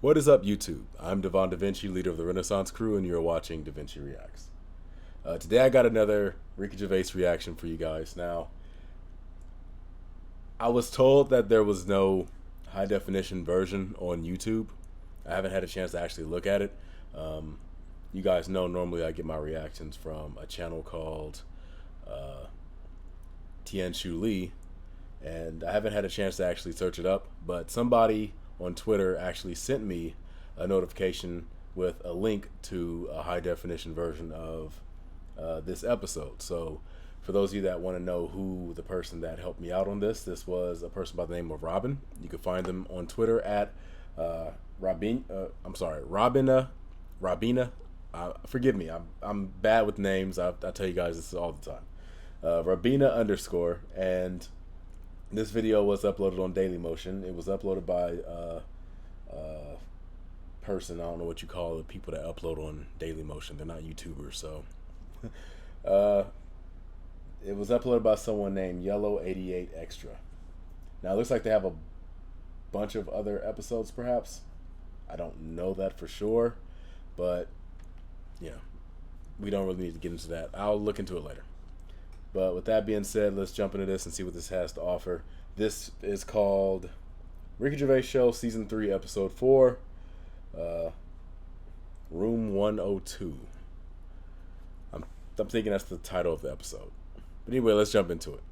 What is up, YouTube? I'm Devon DaVinci, leader of the Renaissance crew, and you're watching DaVinci Reacts. Today I got another Ricky Gervais reaction for you guys. Now, I was told that there was no high definition version on YouTube. I haven't had a chance to actually look at it. You guys know normally I get my reactions from a channel called Tian Shu Lee, and I haven't had a chance to actually search it up, but somebody on Twitter actually sent me a notification with a link to a high definition version of this episode. So for those of you that want to know who the person that helped me out on this was a person by the name of Robin. You can find them on Twitter at Robina. Forgive me, I'm bad with names. I tell you guys this all the time. Rabina_, and this video was uploaded on Dailymotion. It was uploaded by person, I don't know what you call the people that upload on Dailymotion. They're not YouTubers, so it was uploaded by someone named Yellow88 Extra. Now it looks like they have a bunch of other episodes, perhaps. I don't know that for sure, but yeah, we don't really need to get into that. I'll look into it later. But with that being said, let's jump into this and see what this has to offer. This is called Ricky Gervais Show, Season 3, Episode 4, Room 102. I'm thinking that's the title of the episode. But anyway, let's jump into it.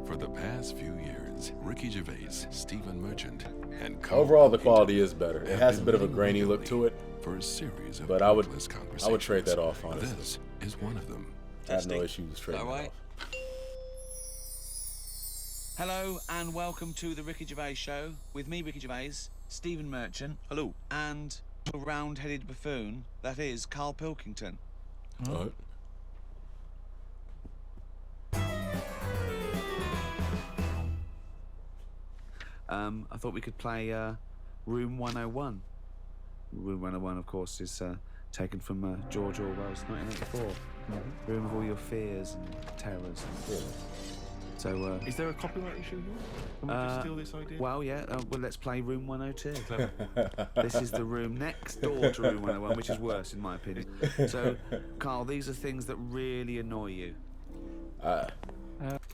For the past few years, Ricky Gervais, Stephen Merchant, and overall the quality is better. It has a bit of a grainy look to it, for a series of but I would conversations. trade that off, honestly. This is one of them. I have no issues trading it off. Hello and welcome to the Ricky Gervais Show with me, Ricky Gervais, Stephen Merchant, hello, and a round-headed buffoon that is Carl Pilkington. All right. I thought we could play Room 101. Room 101, of course, is taken from George Orwell's 1984. Room of all your fears and terrors. So, is there a copyright issue here? Can we just steal this idea? well, yeah. Well, let's play Room 102. This is the room next door to Room 101, which is worse, in my opinion. So, Carl, these are things that really annoy you.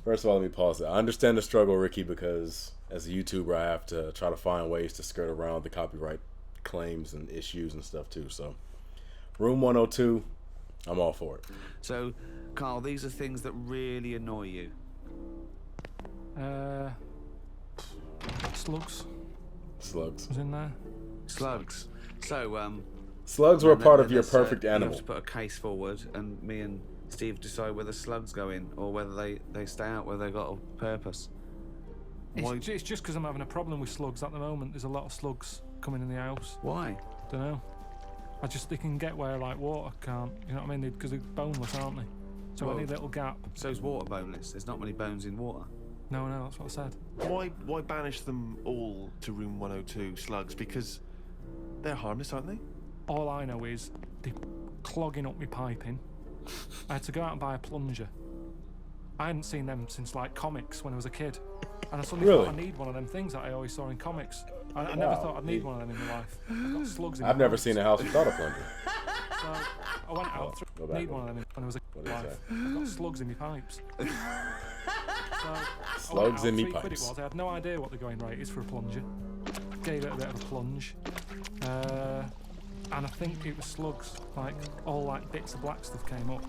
First of all, let me pause it. I understand the struggle, Ricky, because as a YouTuber, I have to try to find ways to skirt around the copyright claims and issues and stuff too. So, Room 102, I'm all for it. So, Carl, these are things that really annoy you. Slugs Slugs. was in there. Slugs. So, Slugs were a part of your let's, perfect you animal. have to put a case forward, and me and Steve decide whether slugs go in or whether they stay out, whether they've got a purpose. It's just because I'm having a problem with slugs at the moment. There's a lot of slugs coming in the house. Why? Don't know. They can get where like water can't. You know what I mean? Because they're boneless, aren't they? So Well, any little gap. So's water boneless. There's not many bones in water. No, that's what I said. Why banish them all to Room 102, slugs? Because they're harmless, aren't they? All I know is they're clogging up my piping. I had to go out and buy a plunger. I hadn't seen them since like comics when I was a kid, and I suddenly thought I need one of them things that I always saw in comics. I never thought I'd need one of them in my life. I've got slugs in my I've never pipes. seen a house without a plunger. So I went out Go to back need one. one of them when I was a What kid. did he Life. say? I've got slugs in my pipes. So Slugs in me £3 it pipes. was. I had no idea what the going rate is for a plunger. Gave it a bit of a plunge. And I think it was slugs, like all like bits of black stuff came up.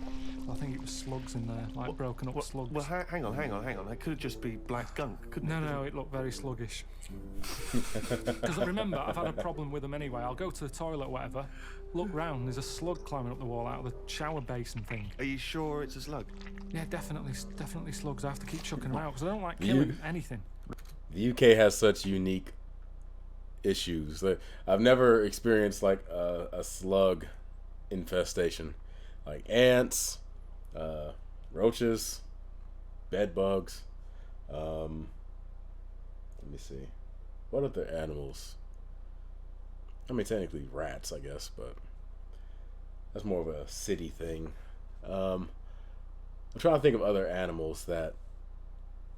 I think it was slugs in there, like broken up slugs. Well, hang on. That could just be black gunk, couldn't it? No, it looked very sluggish. Because remember, I've had a problem with them anyway. I'll go to the toilet or whatever, look round, there's a slug climbing up the wall out of the shower basin thing. Are you sure it's a slug? Yeah, definitely slugs. I have to keep chucking them out because I don't like killing anything. The UK has such unique issues. Like, I've never experienced like a slug infestation, like ants, roaches, bed bugs. Let me see, what other animals? I mean, technically rats, I guess, but that's more of a city thing. I'm trying to think of other animals that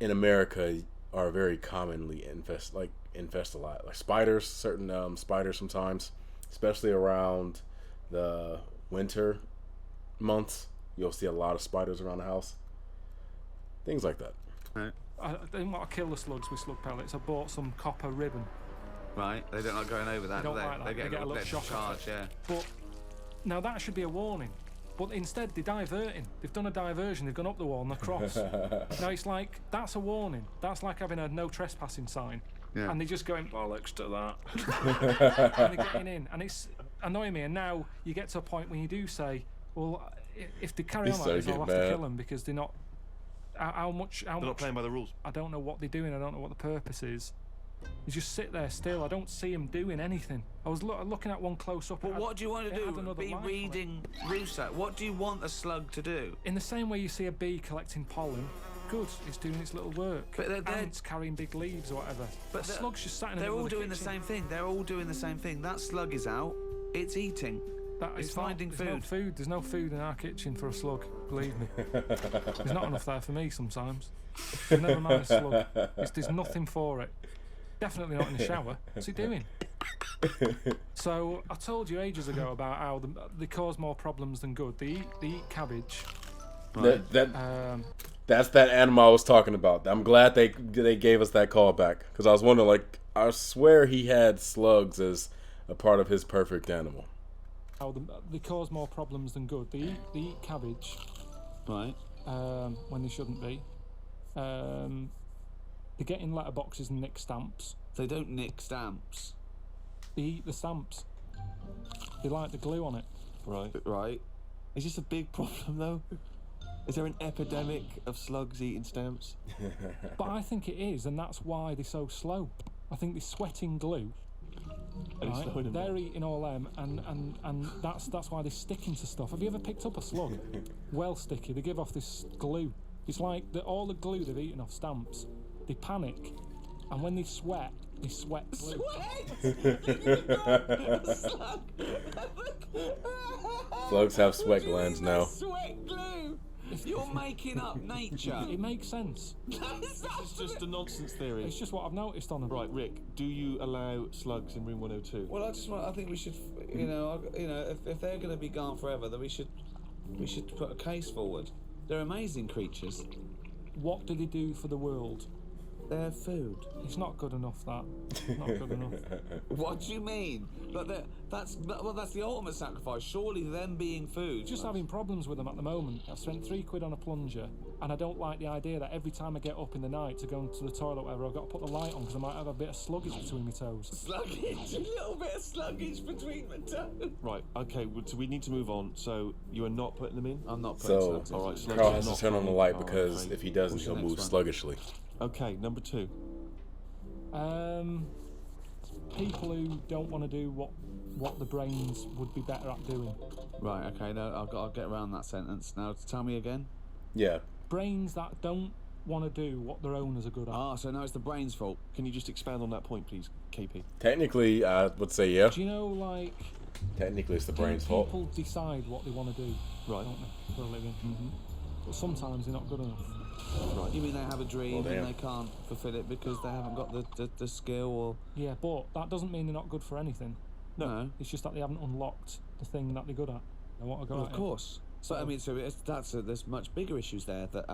in America are very commonly infest a lot. Like spiders, certain spiders sometimes, especially around the winter months, you'll see a lot of spiders around the house. Things like that. Right. I didn't want to kill the slugs with slug pellets. I bought some copper ribbon. Right. They don't like going over that, They don't do they? like that. They get a little shock charge, effect. yeah. But now that should be a warning. But instead, they're diverting. They've done a diversion. They've gone up the wall and across. Now it's like, that's a warning. That's like having a no trespassing sign. Yeah. And they're just going, bollocks to that. And they're getting in. And it's annoying me. And now you get to a point when you do say, well, if they carry on like this, I'll have to kill them because they're not... How much... They're not playing by the rules. I don't know what they're doing. I don't know what the purpose is. You just sit there still. I don't see him doing anything. I was looking at one close up. But what do you want to do? Be reading Rousseau. What do you want a slug to do? In the same way you see a bee collecting pollen, good, it's doing its little work. But ants carrying big leaves or whatever. But a slug's just sat in the They're middle all of the doing the kitchen. same thing. They're all doing the same thing. That slug is out. It's eating. It's finding food. There's no food in our kitchen for a slug, believe me. There's not enough there for me sometimes. Never mind a slug. There's nothing for it. Definitely not in the shower. What's it doing? So I told you ages ago about how they cause more problems than good. They eat cabbage. Right. That's that animal I was talking about. I'm glad they gave us that call back because I was wondering, like, I swear he had slugs as a part of his perfect animal. How they cause more problems than good. They eat cabbage. Right. When they shouldn't be. They get in letterboxes and nick stamps. They don't nick stamps. They eat the stamps. They like the glue on it. Right. Is this a big problem, though? Is there an epidemic of slugs eating stamps? But I think it is, and that's why they're so slow. I think they're sweating glue. Right? They're eating all them, and that's why they're sticking to stuff. Have you ever picked up a slug? Well sticky. They give off this glue. It's like all the glue they've eaten off stamps. They panic, and when they sweat glue. Slugs have sweat glands now. Sweat glue. You're making up nature. It makes sense. This is just a nonsense theory. It's just what I've noticed on them. Right, Rick, do you allow slugs in room 102? Well, I think we should, if they're going to be gone forever, then we should put a case forward. They're amazing creatures. What do they do for the world? They're food. It's not good enough, that. Not good enough. What do you mean? But that's the ultimate sacrifice. Surely them being food. Just having problems with them at the moment. I've spent £3 on a plunger, and I don't like the idea that every time I get up in the night to go into the toilet or whatever, I've got to put the light on because I might have a bit of sluggage between my toes. Sluggage? A little bit of sluggage between my toes. Right, okay, so we need to move on. So you are not putting them in? I'm not putting slugs in. All right, slugs Carl are has to not turn on the playing. light because okay. if he doesn't, What's the he'll next move one? sluggishly. Okay, number 2. People who don't want to do what the brains would be better at doing. Right, okay, no, I'll get around that sentence. Now, tell me again. Yeah. Brains that don't want to do what their owners are good at. So now it's the brain's fault. Can you just expand on that point, please, KP? Technically, I would say yeah. Do you know, like... Technically, it's the brain's fault. People decide what they want to do, Right. don't they, for a living? Mm-hmm. But sometimes they're not good enough. Right. You mean they have a dream Well, and they can't fulfill it because they haven't got the skill or... Yeah, but that doesn't mean they're not good for anything. No. It's just that they haven't unlocked the thing that they're good at. They want to go Well, at of course. But I mean, there's much bigger issues there that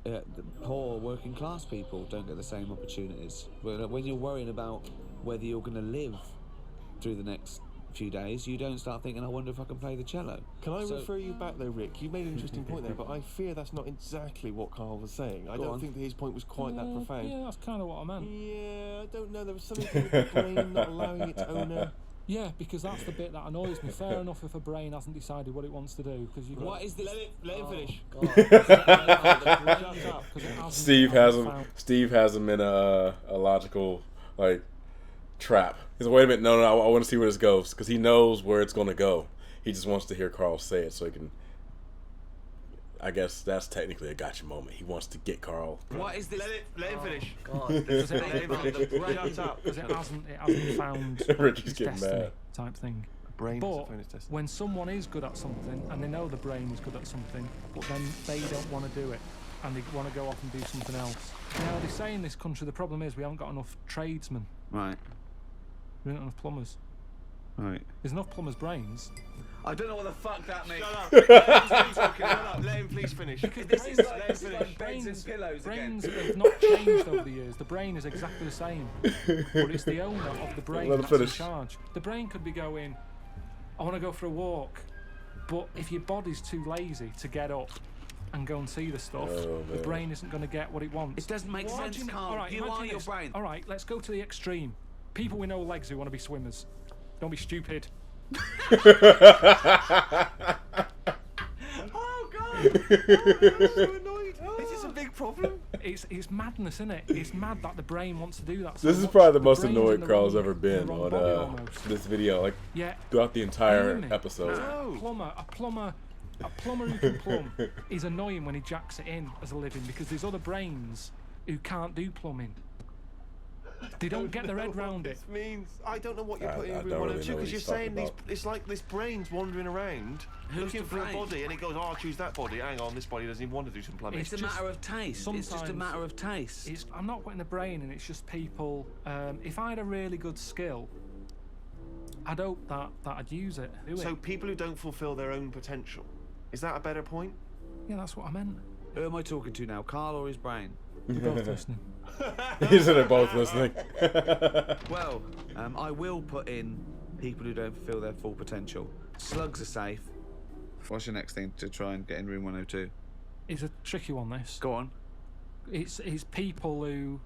the poor working class people don't get the same opportunities. When you're worrying about whether you're going to live through the next few days, you don't start thinking, I wonder if I can play the cello. Can I refer you back though, Rick? You made an interesting point there, but I fear that's not exactly what Carl was saying. I don't think that his point was quite that profound. Yeah, that's kind of what I meant. Yeah, I don't know. There was something with the brain not allowing its owner. Yeah, because that's the bit that annoys me. Fair enough if a brain hasn't decided what it wants to do, because you. What is this? Let him finish. Steve has him in a logical trap. He's like, wait a minute, no, I want to see where this goes because he knows where it's going to go. He just wants to hear Carl say it so he can. I guess that's technically a gotcha moment. He wants to get Carl. What is this? Let him finish. Because it hasn't found Ricky's its getting destiny. mad. type thing. Brain But is tested. when someone is good at something, and they know the brain is good at something, but then they don't want to do it, and they want to go off and do something else. Now, they say in this country the problem is we haven't got enough tradesmen. Right. We don't have enough plumbers. Right. There's enough plumbers' brains. I don't know what the fuck that means. Shut up. Shut up. Let him please finish. This is like beds and pillows brains again. have not changed over the years. The brain is exactly the same, but it's the owner of the brain Let him that's in finish. charge. The brain could be going, I want to go for a walk, but if your body's too lazy to get up and go and see the stuff, the brain isn't going to get what it wants. It doesn't make sense, Carl. Alright, You imagine are your this. brain. All right, let's go to the extreme. People with no legs who want to be swimmers. Don't be stupid. Oh God! I'm so annoyed. This is a big problem. It's madness, isn't it? It's mad that the brain wants to do that. So This is much. probably the most brain's annoyed in the Carl's wrong- ever in been the wrong on body almost. this video, like Yeah. throughout the entire Hear me? episode. No. A plumber who can plumb is annoying when he jacks it in as a living because there's other brains who can't do plumbing. They don't get their head round it. This means I don't know what you're I putting in don't room really 102 know what because you're he's talking saying these. about. It's like this brain's wandering around looking the for a brain? body, and it goes, "Oh, I'll choose that body. Hang on, this body doesn't even want to do some plumbing." It's a just- matter of taste. It's just a sometimes matter of taste. I'm not putting the brain in. It's just people. If I had a really good skill, I'd hope that I'd use it. Do So it. people who don't fulfil their own potential. Is that a better point? Yeah, that's what I meant. Who am I talking to now, Carl or his brain? You're both listening. Isn't it both listening? Well, I will put in people who don't fulfill their full potential. Slugs are safe. What's your next thing to try and get in room 102? It's a tricky one. This. Go on. It's people who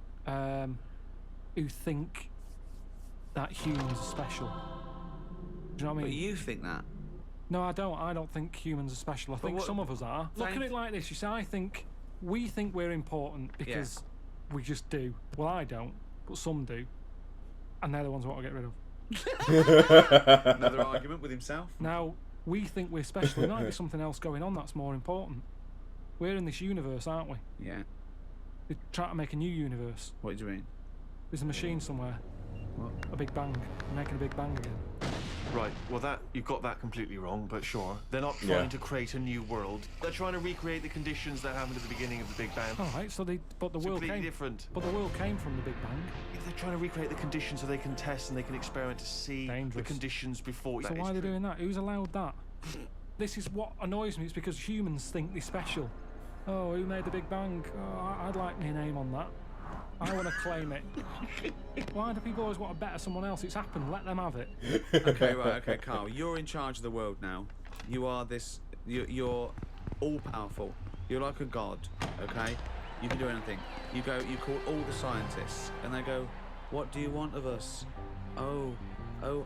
think that humans are special. Do you know what I But mean? you think that. No, I don't. I don't think humans are special. I think what- some of us are. Look Thank- at it like this. You see, we think we're important because we just do. Well, I don't, but some do, and they're the ones I want to get rid of. Another argument with himself. Now, we think we're special. There might be something else going on that's more important. We're in this universe, aren't we? Yeah. They're trying to make a new universe. What do you mean? There's a machine somewhere. What? A big bang. They're making a big bang again. Right. Well, you've got that completely wrong. But sure, they're not trying to create a new world. They're trying to recreate the conditions that happened at the beginning of the Big Bang. All right. But the world Completely came. different. But the world came from the Big Bang. If they're trying to recreate the conditions so they can test and they can experiment to see Dangerous. the conditions before. So That why is are they true. doing that? Who's allowed that? This is what annoys me. It's because humans think they're special. Oh, who made the Big Bang? Oh, I'd like my name on that. I want to claim it. Why do people always want to better someone else? It's happened. Let them have it. Okay, right, okay, Carl. You're in charge of the world now. You are this. You're all powerful. You're like a god. Okay. You can do anything. You call all the scientists, and they go, "What do you want of us?" Oh,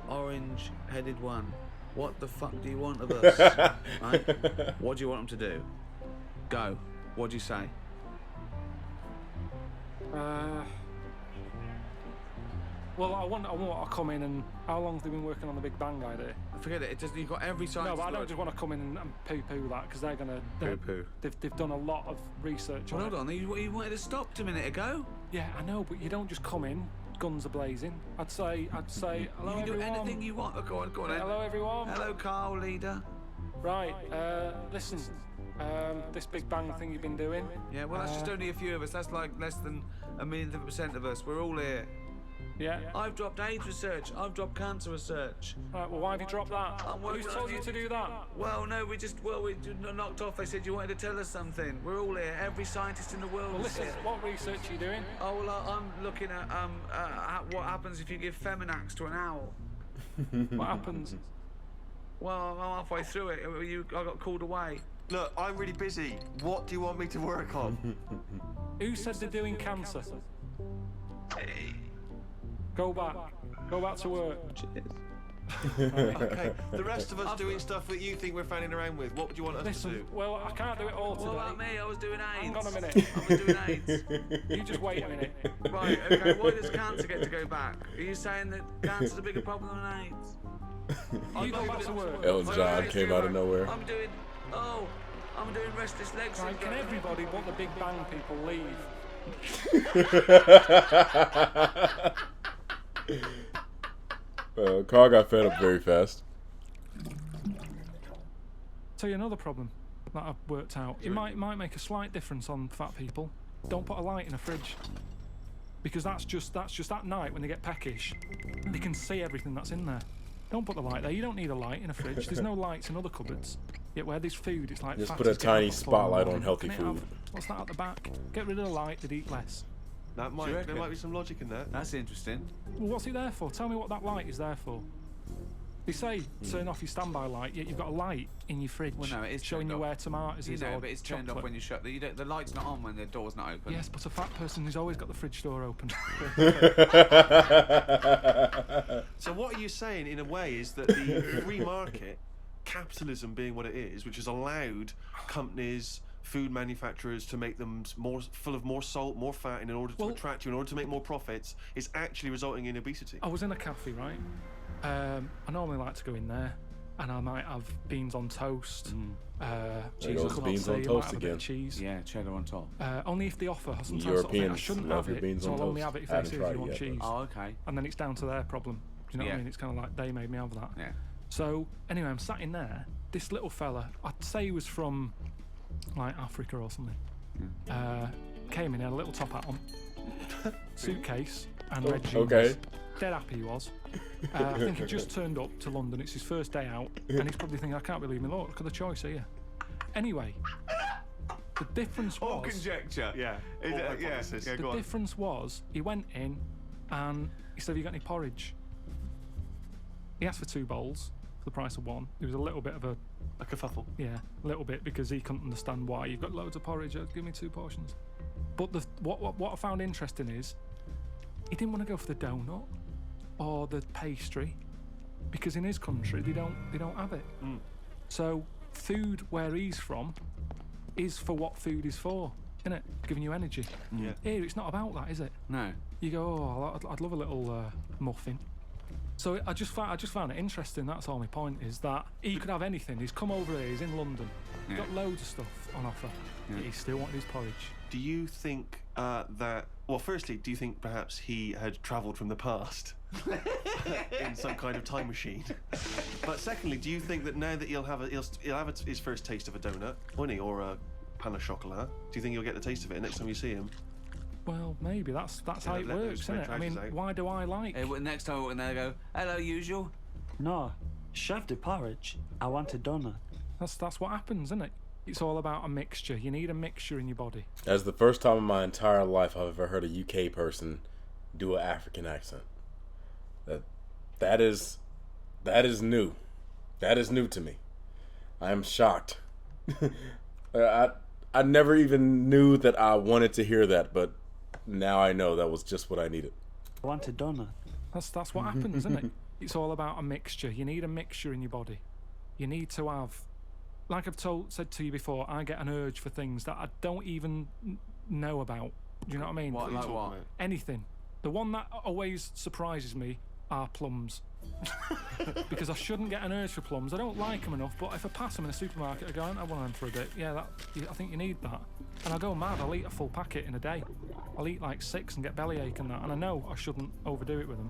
orange-headed one. What the fuck do you want of us? Right? What do you want them to do? Go. What do you say? Well, I want to come in and... How long have they been working on the Big Bang idea? Forget it. You've got every No, scientist. but I in the don't world. just want to come in and poo-poo that, because they're going to... Poo-poo. They've done a lot of research Well, on hold it. on. You wanted to stop a minute ago. Yeah, I know, but you don't just come in, guns are blazing. I'd say, hello, You can do everyone. anything you want. Oh, go on then. Hello, everyone. Hello, Carl, leader. Right, listen, this Big Bang thing you've been doing. Yeah, well, that's just only a few of us. That's like less than 1,000,000% of us. We're all here. Yeah. I've dropped AIDS research. I've dropped cancer research. Right, well, why have you dropped that? I'm Who's working told on you it. to do that? Well, no, we knocked off. They said you wanted to tell us something. We're all here. Every scientist in the world Well, is listen, here. what research are you doing? Oh, well, I'm looking at what happens if you give Feminax to an owl. What happens? Well, I'm halfway through it. I got called away. Look, I'm really busy. What do you want me to work on? Who said they're doing cancer? Go back. Go back to work. Okay, the rest of us doing stuff that you think we're fanning around with. What would you want us to Listen, do? well, I can't do it all What about today. me? I was doing AIDS. Hang on a minute. I was doing AIDS. You just wait a minute. Right, okay, why does cancer get to go back? Are you saying that cancer's a bigger problem than AIDS? You go back to work. Elton John came out of nowhere. I'm doing restless legs. Right, can everybody but the Big Bang people leave? Carl got fed up very fast. Tell you another problem that I've worked out. It might make a slight difference on fat people. Don't put a light in a fridge, because that's just at night when they get peckish. They can see everything that's in there. Don't put the light there. You don't need a light in a fridge. There's no lights in other cupboards. Yet where there's food, it's like Just fatties put a getting tiny up at 4 in the spotlight on morning. healthy Can it food. have- What's that at the back? Get rid of the light, they'd eat less. There might be some logic in that. That's interesting. Well, what's it there for? Tell me what that light is there for. They say turn off your standby light, yet you've got a light in your fridge Well, no, it is showing turned you off. where tomatoes You is know, or but it's turned off chocolate. when you shut the light's not on when the door's not open. Yes, but a fat person who's always got the fridge door open. So what are you saying, in a way, is that the free market, capitalism being what it is, which has allowed companies, food manufacturers to make them more full of more salt, more fat, in order to attract you, in order to make more profits, is actually resulting in obesity? I was in a cafe, right? I normally like to go in there, and I might have beans on toast. There goes the beans on toast again. Cheese. Yeah, cheddar on top. Only if they offer. Sometimes Europeans I shouldn't love have your it, beans so on I'll only toast. have it if I they haven't say tried you it want yet, cheese. Oh, okay. And then it's down to their problem. Do you know what I mean? It's kind of like they made me have that. Yeah. So anyway, I'm sat in there. This little fella, I'd say he was from like Africa or something. Came in, he had a little top hat on, suitcase, and red jeans. Okay. Dead happy he was. I think he just turned up to London. It's his first day out, and he's probably thinking, I can't believe me. Look at the choice here. Anyway, the difference was. All conjecture. Yeah. Is All it- hypothesis. yeah, The go on. difference was he went in, and he said, "Have you got any porridge?" He asked for 2 bowls for the price of 1. It was a little bit of a A kerfuffle. Yeah, a little bit, because he couldn't understand why you've got loads of porridge. Give me 2 portions. But what I found interesting is he didn't want to go for the donut or the pastry, because in his country they don't have it. So food where he's from is for what food is for, isn't it? Giving you energy. Yeah. Here it's not about that, is it? No. You go, oh, I'd love a little muffin. So I just found it interesting. That's all my point is, that he could have anything. He's come over here. He's in London. He's got loads of stuff on offer. Yet he still wanted his porridge. Do you think that? Well, firstly, do you think perhaps he had travelled from the past in some kind of time machine? But secondly, do you think that now that he'll have his first taste of a donut, won't he, or a pain au chocolat? Do you think he'll get the taste of it next time you see him? Well, maybe that's how it let those works, isn't red it? I mean, trousers out. why do I like? Next time when they go, hello, usual. No, chef the porridge. I want a donut. That's what happens, isn't it? It's all about a mixture. You need a mixture in your body. That's the first time in my entire life I've ever heard a UK person do an African accent. That is new. That is new to me. I am shocked. I never even knew that I wanted to hear that, but now I know that was just what I needed. I want a donut. That's what happens, isn't it? It's all about a mixture. You need a mixture in your body. You need to have, like I've said to you before, I get an urge for things that I don't even know about. Do you know what I mean? What, like what? Anything. The one that always surprises me are plums. Because I shouldn't get an urge for plums. I don't like them enough, but if I pass them in a supermarket, I go, I want one of them for a bit. Yeah, I think you need that. And I'll go mad. I'll eat a full packet in a day. I'll eat like 6 and get bellyache and that. And I know I shouldn't overdo it with them.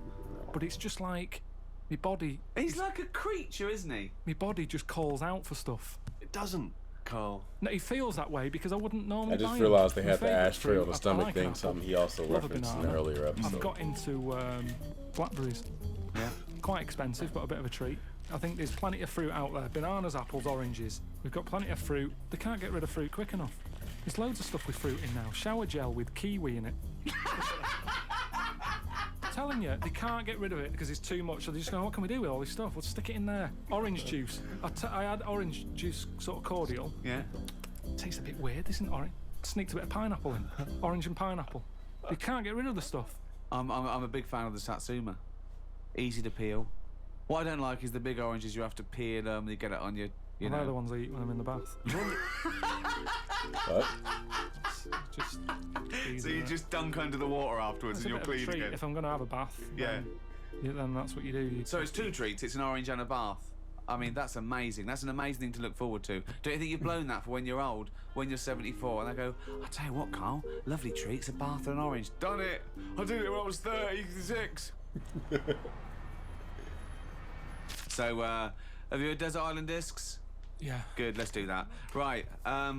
But it's just like, my body... He's like a creature, isn't he? My body just calls out for stuff. It doesn't, Carl. No, he feels that way because I wouldn't normally I just buy him. realized they My had the favourite ashtray on fruit, the I stomach like an thing, apple. something he also Love a referenced in an banana. earlier episode. I've got into blackberries. Yeah. Quite expensive, but a bit of a treat. I think there's plenty of fruit out there. Bananas, apples, oranges. We've got plenty of fruit. They can't get rid of fruit quick enough. There's loads of stuff with fruit in now. Shower gel with kiwi in it. I'm telling you, they can't get rid of it because it's too much. So they just go, what can we do with all this stuff? We'll stick it in there. Orange juice. I had orange juice sort of cordial. Yeah. Tastes a bit weird, isn't orange? Sneaked a bit of pineapple in. Orange and pineapple. They can't get rid of the stuff. I'm a big fan of the Satsuma. Easy to peel. What I don't like is the big oranges. You have to peel them. You get it on your, you They're the know. ones I eat when I'm in the bath. What? Just easy, So you right? just dunk under the water afterwards It's and a you're bit of a clean treat. again. If I'm going to have a bath, Yeah. then that's what you do. You So it's 2 treats. It's an orange and a bath. I mean, that's amazing. That's an amazing thing to look forward to. Don't you think you've blown that for when you're old, when you're 74? And I go, I'll tell you what, Carl, lovely treats, a bath and an orange. Done it. I did it when I was 36. So, have you heard Desert Island Discs? Yeah. Good, let's do that. Right,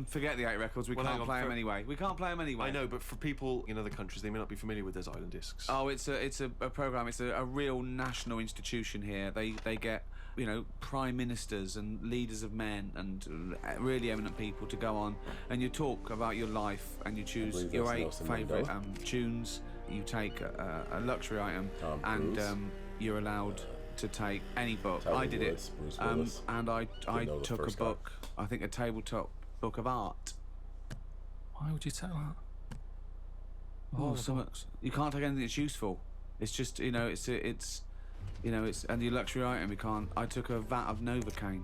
forget the 8 records. We Well, hang can't on, play them for- anyway. We can't play them anyway. I know, but for people in other countries, they may not be familiar with Desert Island Discs. Oh, it's a program. It's a real national institution here. They get, you know, prime ministers and leaders of men and really eminent people to go on, and you talk about your life and you choose believe your that's 8 Nelson favourite Mandela. Tunes. You take a luxury item, Tom and Cruise. You're allowed to take any book. Tiger I did Woods, it, Bruce Willis. and I know the took a first guy. book. I think a tabletop book of art. Why would you take that? Oh, the so books. you can't take anything that's useful. It's just, you know, it's you know, it's and your luxury item. You can't. I took a vat of Novocaine.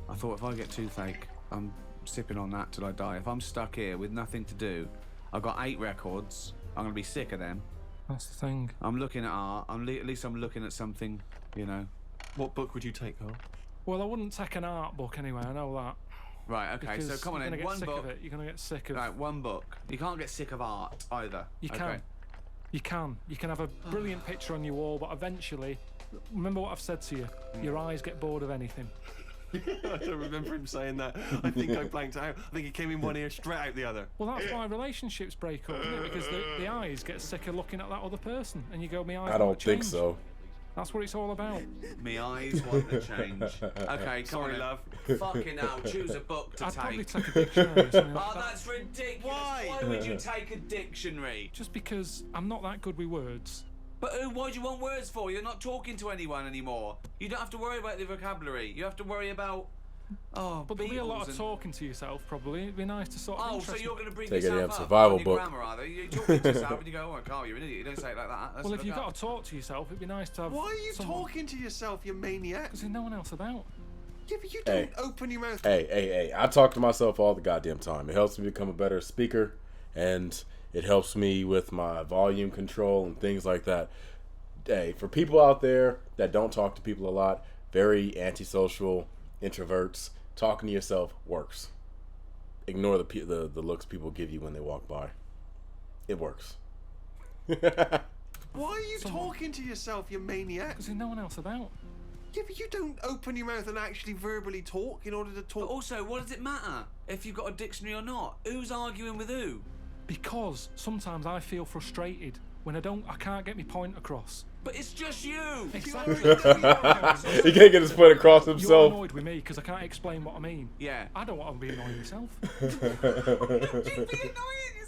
I thought if I get toothache, I'm sipping on that till I die. If I'm stuck here with nothing to do, I've got 8 records. I'm gonna be sick of them. That's the thing. I'm looking at art. At least I'm looking at something, you know. What book would you take, Carl? Well, I wouldn't take an art book anyway. I know that. Right. Okay. So Because come on you're then. gonna get One sick book. of it. You're gonna get sick of. Right. One book. You can't get sick of art either. You okay. can. You can. You can have a brilliant picture on your wall, but eventually, remember what I've said to you. Your eyes get bored of anything. I don't remember him saying that. I think I blanked out. I think he came in one ear, straight out the other. Well, that's why relationships break up, isn't it? Because the eyes get sick of looking at that other person, and you go, "My eyes." I don't want to think change." so. That's what it's all about. Me eyes want to change. Okay. Come Sorry, on, love. Fucking hell. Choose a book to I'd probably take. take a dictionary or something like Oh, that. that's ridiculous. Why? Why would you take a dictionary? Just because I'm not that good with words. But what do you want words for? You're not talking to anyone anymore. You don't have to worry about the vocabulary. You have to worry about. Oh, But there'll be a lot Beatles of and- talking to yourself, probably. It'd be nice to sort of Oh, so interest you're me. going to bring Take a yourself damn up survival on your book. grammar, are they? You're talking to yourself and you go, oh, Carl, you're an idiot. You don't say it like that. Let's Well, if look you've up. got to talk to yourself, it'd be nice to have. Why are you someone. talking to yourself, you maniac? Because there's no one else about. Yeah, but you Hey. don't open your mouth. Hey, I talk to myself all the goddamn time. It helps me become a better speaker, and it helps me with my volume control and things like that. Hey, for people out there that don't talk to people a lot, very antisocial, introverts, talking to yourself works. Ignore the looks people give you when they walk by. It works. Why are you talking to yourself, you maniac? Because there's no one else about. Yeah, but you don't open your mouth and actually verbally talk in order to But talk. also, what does it matter if you've got a dictionary or not? Who's arguing with who? Because sometimes I feel frustrated when I can't get my point across. But it's just you. Exactly. He can't get his point across You're himself. annoyed with me because I can't explain what I mean. Yeah. I don't want to be annoying myself.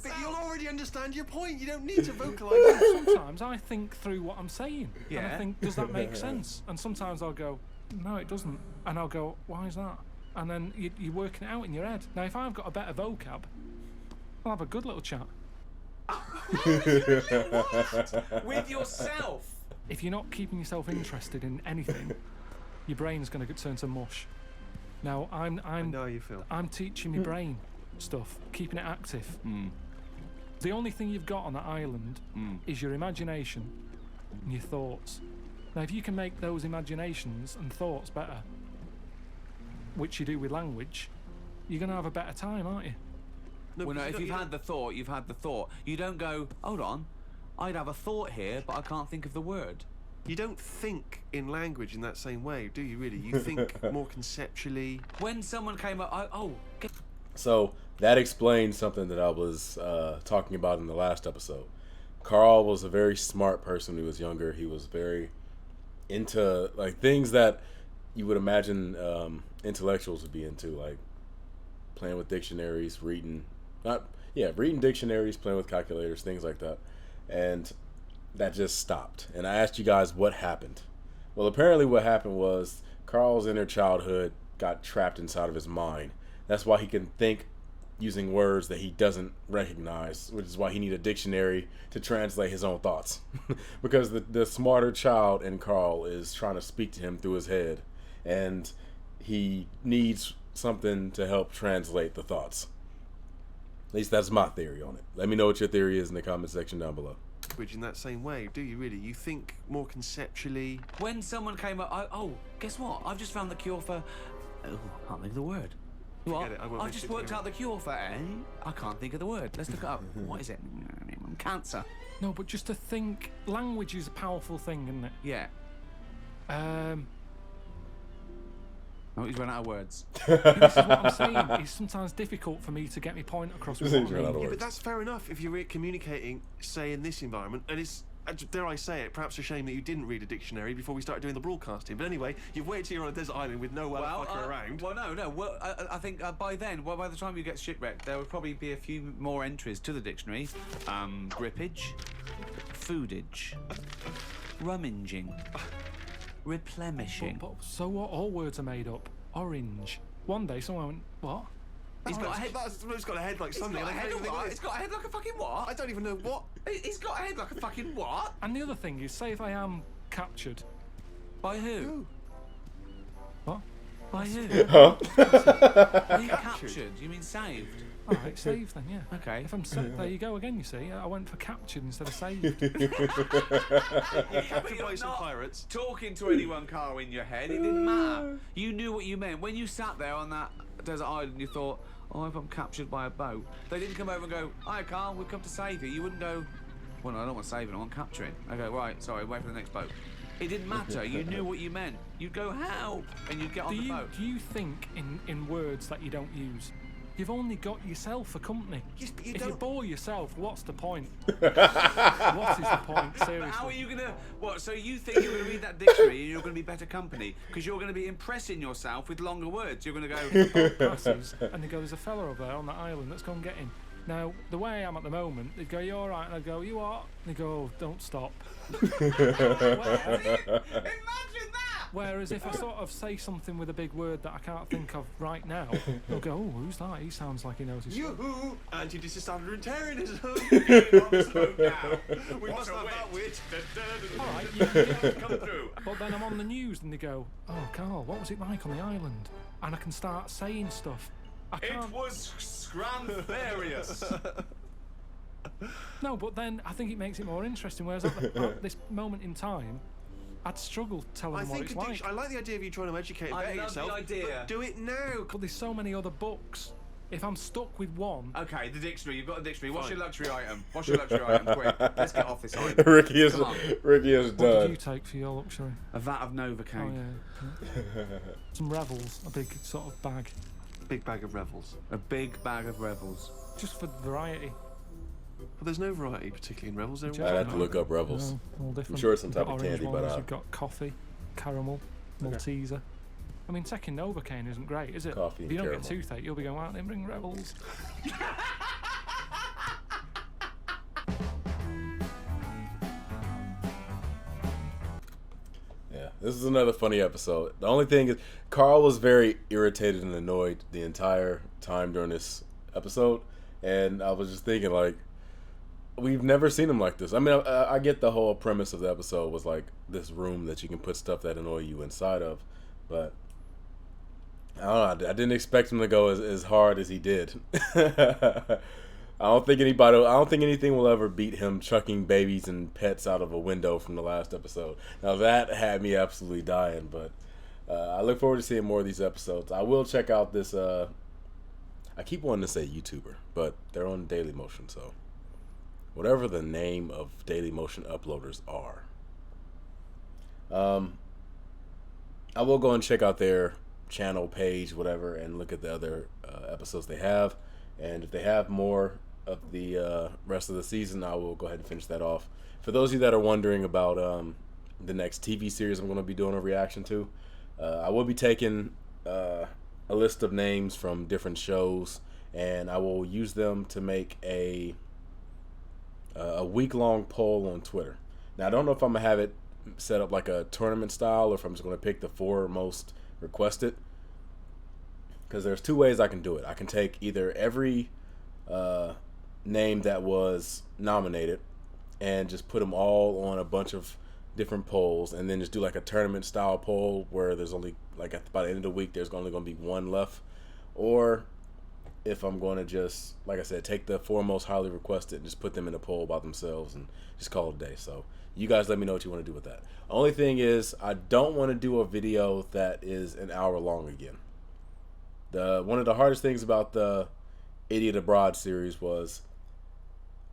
But you'll already understand your point. You don't need to vocalise. Sometimes I think through what I'm saying. And Yeah. I think, does that make sense? And sometimes I'll go, no, it doesn't. And I'll go, why is that? And then you're working it out in your head. Now, if I've got a better vocab, I'll have a good little chat. With yourself. If you're not keeping yourself interested in anything, your brain's going to turn to mush. Now, I know how you feel. I'm teaching my brain stuff, keeping it active. The only thing you've got on that island is your imagination and your thoughts. Now, if you can make those imaginations and thoughts better, which you do with language, you're going to have a better time, aren't you? Well, no, because if you you've had the thought, you've had the thought. You don't go, hold on, I'd have a thought here, but I can't think of the word. You don't think in language in that same way, do you really? You think more conceptually. When someone came up, So that explains something that I was talking about in the last episode. Carl was a very smart person when he was younger. He was very into like things that you would imagine intellectuals would be into, like playing with dictionaries, reading dictionaries, playing with calculators, things like that. And that just stopped. And I asked you guys what happened. Well, apparently what happened was Carl's inner childhood got trapped inside of his mind. That's why he can think using words that he doesn't recognize, which is why he needs a dictionary to translate his own thoughts. Because the smarter child in Carl is trying to speak to him through his head, and he needs something to help translate the thoughts. At least that's my theory on it. Let me know what your theory is in the comment section down below. Language in that same way, do you really? You think more conceptually. when someone came up, guess what? I've just found the cure for. Oh, I can't think of the word. What? it, I won't I've mention just it to worked anyone. out the cure for I can't think of the word. Let's look it up. What is it? Cancer. No, but just to think, language is a powerful thing, isn't it? Yeah. Oh, he's run out of words. This is what I'm saying. It's sometimes difficult for me to get my point across. With what I He's run out of mean. Yeah, but that's fair enough if you're communicating, say, in this environment, and it's, dare I say it, perhaps a shame that you didn't read a dictionary before we started doing the broadcasting. But anyway, you've waited till you're on a desert island with no motherfucker around. Well, no. Well, I think by then, by the time you get shipwrecked, there would probably be a few more entries to the dictionary. Grippage, foodage, rummaging, replenishing. So what? All words are made up. Orange. One day someone went, what? He's got a head. It's got a head like something. It's got a head like a fucking what? I don't even know what. He's got a head like a fucking what? And the other thing is, say if I am captured. By who? What? By who? Huh? Are you captured? You mean saved? All right, saved then, yeah. Okay. If I'm there you go again. You see, I went for captured instead of saved. Captured by some pirates. Talking to anyone, Carl, in your head, it didn't matter. You knew what you meant. When you sat there on that desert island, you thought, oh, if I'm captured by a boat. They didn't come over and go, hi, Carl, we've come to save you. You wouldn't go, well, no, I don't want saving, I want capturing. I go, right, sorry, wait for the next boat. It didn't matter. You knew what you meant. You'd go, help, and you'd get on the boat. Do you think in words that you don't use? You've only got yourself for company. Yes, but if you bore yourself, what's the point? What is the point? Seriously. But how are you gonna? What? So you think you're gonna read that dictionary and you're gonna be better company because you're gonna be impressing yourself with longer words? You're gonna go. Passes, and they go, there's a fella over there on that island. Let's go and get him. Now, the way I am at the moment, they'd go, you all right? And I'd go, you what? And they go, oh, don't stop. Imagine that! Whereas if I sort of say something with a big word that I can't think of right now, they'll go, oh, who's that? He sounds like he knows his stuff. Yoo-hoo! Anti-disassemblementarianism! We must have that witch! All right, you can come through. But then I'm on the news and they go, oh, Carl, what was it like on the island? And I can start saying stuff. I can't... It was scramfarious. No, but then I think it makes it more interesting. Whereas at this moment in time, I'd struggle telling them what it's like. I like the idea of you trying to educate and better yourself. I love the idea. But do it now. But there's so many other books. If I'm stuck with one... Okay, the dictionary. You've got a dictionary. What's your luxury item? What's your luxury item? Quick. Let's get off this island. Ricky is Come on. done. What did you take for your luxury? A vat of Oh, Novocaine. yeah. Some Revels, a big sort of bag. Big bag of Revels. A big bag of Revels. Just for variety. Well, there's no variety particularly in Revels. I'd have to look up Revels. No, all different. I'm sure it's some You've type got of orange candy, ones, but you've got coffee, caramel, Malteser. I mean, taking Novocaine isn't great, is it? Coffee if you and don't get caramel. toothache, you'll be going, why don't they bring Revels? Yeah, this is another funny episode. The only thing is, Carl was very irritated and annoyed the entire time during this episode, and I was just thinking, like, we've never seen him like this. I mean, I get the whole premise of the episode was like this room that you can put stuff that annoy you inside of, but I don't know. I didn't expect him to go as hard as he did. I don't think anything will ever beat him chucking babies and pets out of a window from the last episode. Now that had me absolutely dying, but I look forward to seeing more of these episodes. I will check out this. I keep wanting to say YouTuber, but they're on Dailymotion, so whatever the name of Dailymotion uploaders are. I will go and check out their channel page, whatever, and look at the other episodes they have. And if they have more of the rest of the season, I will go ahead and finish that off. For those of you that are wondering about the next TV series I'm going to be doing a reaction to, I will be taking a list of names from different shows, and I will use them to make a week-long poll on Twitter. Now, I don't know if I'm going to have it set up like a tournament style or if I'm just going to pick the 4 most requested. Because there's 2 ways I can do it. I can take either every name that was nominated and just put them all on a bunch of different polls, and then just do like a tournament style poll where there's only, like, by the end of the week there's only going to be 1 left. Or if I'm going to just, like I said, take the 4 most highly requested and just put them in a poll by themselves and just call it a day. So you guys let me know what you want to do with that. Only thing is, I don't want to do a video that is an hour long again. One of the hardest things about the Idiot Abroad series was,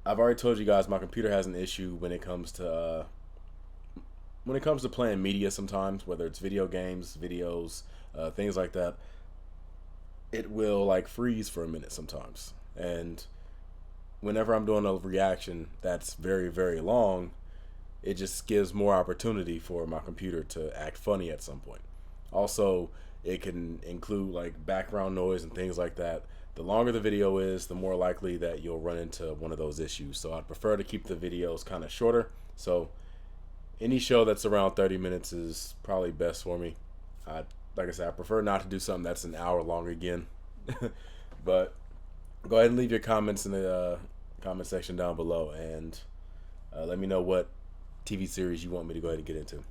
I've already told you guys my computer has an issue when it comes to when it comes to playing media sometimes, whether it's video games, videos, things like that, it will like freeze for a minute sometimes. And whenever I'm doing a reaction that's very, very long, it just gives more opportunity for my computer to act funny at some point. Also, it can include like background noise and things like that. The longer the video is, the more likely that you'll run into one of those issues. So I'd prefer to keep the videos kind of shorter. So any show that's around 30 minutes is probably best for me. Like I said, I prefer not to do something that's an hour long again. But go ahead and leave your comments in the comment section down below, and let me know what TV series you want me to go ahead and get into.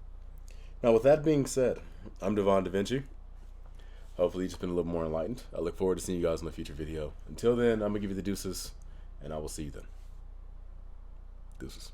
Now, with that being said, I'm Devon DaVinci. Hopefully, you've just been a little more enlightened. I look forward to seeing you guys in a future video. Until then, I'm going to give you the deuces, and I will see you then. Deuces.